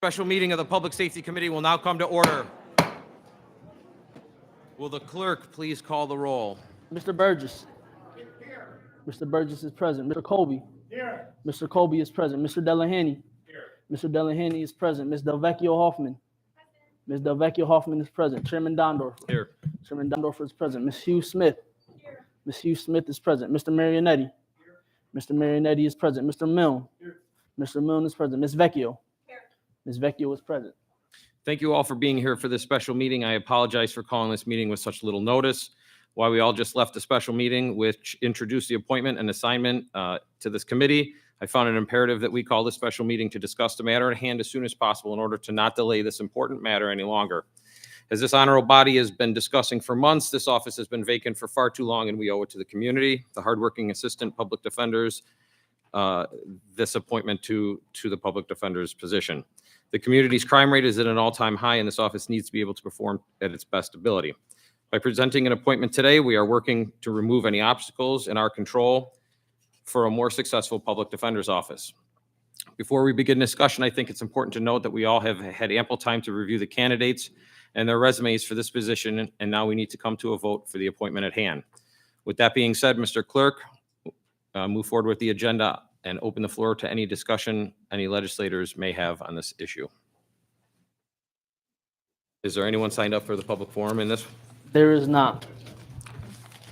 Special meeting of the Public Safety Committee will now come to order. Will the clerk please call the roll? Mr. Burgess. Here. Mr. Burgess is present. Mr. Colby. Here. Mr. Colby is present. Mr. Delahaney. Here. Mr. Delahaney is present. Ms. Delvecchio Hoffman. Ms. Delvecchio Hoffman is present. Chairman Dondorfer. Here. Chairman Dondorfer is present. Ms. Hughes Smith. Here. Ms. Hughes Smith is present. Mr. Marionetti. Here. Mr. Marionetti is present. Mr. Milne. Here. Mr. Milne is present. Ms. Vecchio. Here. Ms. Vecchio is present. Thank you all for being here for this special meeting. I apologize for calling this meeting with such little notice. While we all just left the special meeting, which introduced the appointment and assignment to this committee, I found it imperative that we call this special meeting to discuss the matter at hand as soon as possible in order to not delay this important matter any longer. As this honorable body has been discussing for months, this office has been vacant for far too long, and we owe it to the community, the hardworking assistant public defenders, this appointment to the public defender's position. The community's crime rate is at an all-time high, and this office needs to be able to perform at its best ability. By presenting an appointment today, we are working to remove any obstacles in our control for a more successful public defender's office. Before we begin discussion, I think it's important to note that we all have had ample time to review the candidates and their resumes for this position, and now we need to come to a vote for the appointment at hand. With that being said, Mr. Clerk, move forward with the agenda and open the floor to any discussion any legislators may have on this issue. Is there anyone signed up for the public forum in this? There is not.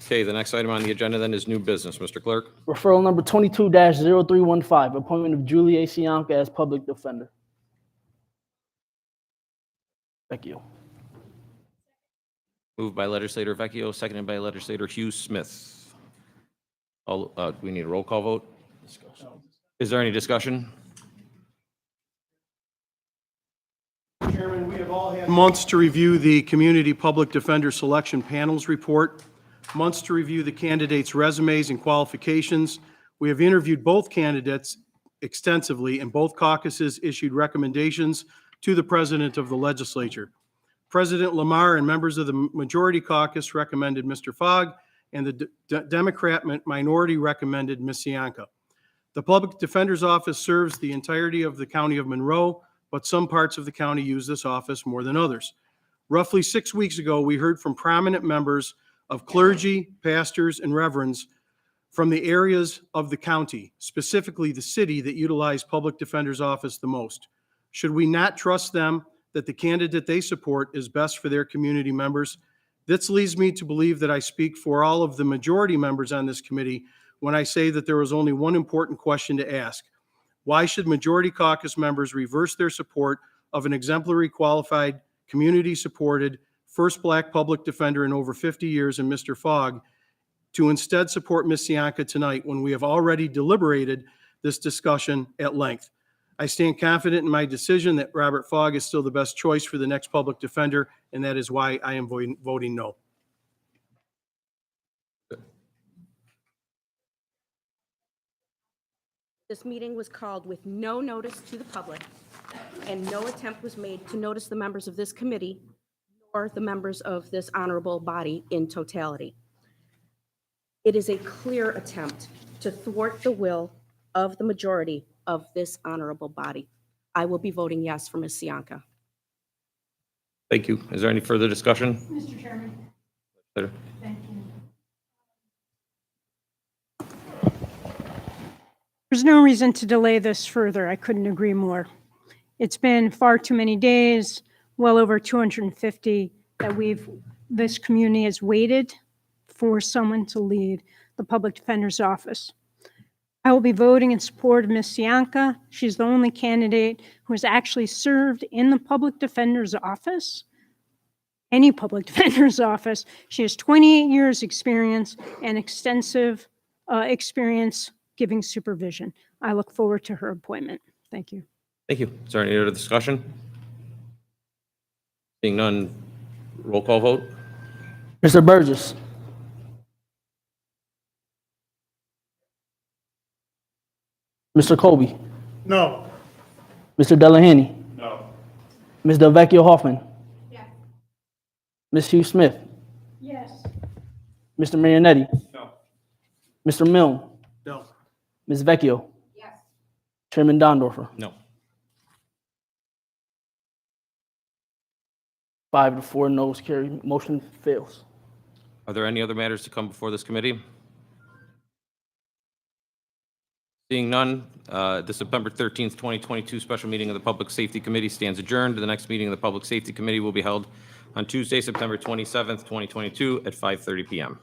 Okay, the next item on the agenda then is new business. Mr. Clerk. Referral number 22-0315, appointment of Julie A. Sianka as public defender. Vecchio. Moved by legislator Vecchio, seconded by legislator Hughes Smith. We need a roll call vote. Is there any discussion? Chairman, we have all had months to review the Community Public Defender Selection Panel's report, months to review the candidates' resumes and qualifications. We have interviewed both candidates extensively, and both caucuses issued recommendations to the President of the Legislature. President Lamar and members of the Majority Caucus recommended Mr. Fogg, and the Democrat minority recommended Ms. Sianka. The Public Defender's Office serves the entirety of the County of Monroe, but some parts of the county use this office more than others. Roughly 6 weeks ago, we heard from prominent members of clergy, pastors, and reverends from the areas of the county, specifically the city that utilize Public Defender's Office the most. Should we not trust them that the candidate they support is best for their community members? This leads me to believe that I speak for all of the majority members on this committee when I say that there is only one important question to ask. Why should Majority Caucus members reverse their support of an exemplary, qualified, community-supported, first black public defender in over 50 years in Mr. Fogg to instead support Ms. Sianka tonight when we have already deliberated this discussion at length? I stand confident in my decision that Robert Fogg is still the best choice for the next public defender, and that is why I am voting no. This meeting was called with no notice to the public, and no attempt was made to notice the members of this committee or the members of this honorable body in totality. It is a clear attempt to thwart the will of the majority of this honorable body. I will be voting yes for Ms. Sianka. Thank you. Is there any further discussion? Mr. Chairman. Later. Thank you. There's no reason to delay this further. I couldn't agree more. It's been far too many days, well over 250, that this community has waited for someone to lead the Public Defender's Office. I will be voting in support of Ms. Sianka. She's the only candidate who has actually served in the Public Defender's Office, any Public Defender's Office. She has 28 years experience and extensive experience giving supervision. I look forward to her appointment. Thank you. Thank you. Is there any other discussion? Seeing none, roll call vote. Mr. Burgess. Mr. Colby. No. Mr. Delahaney. No. Ms. Delvecchio Hoffman. Yes. Ms. Hughes Smith. Yes. Mr. Marionetti. No. Mr. Milne. No. Ms. Vecchio. Yes. Chairman Dondorfer. No. 5 to 4, noes carried. Motion fails. Are there any other matters to come before this committee? Seeing none, the September 13th, 2022 special meeting of the Public Safety Committee stands adjourned. The next meeting of the Public Safety Committee will be held on Tuesday, September 27th, 2022 at 5:30 PM.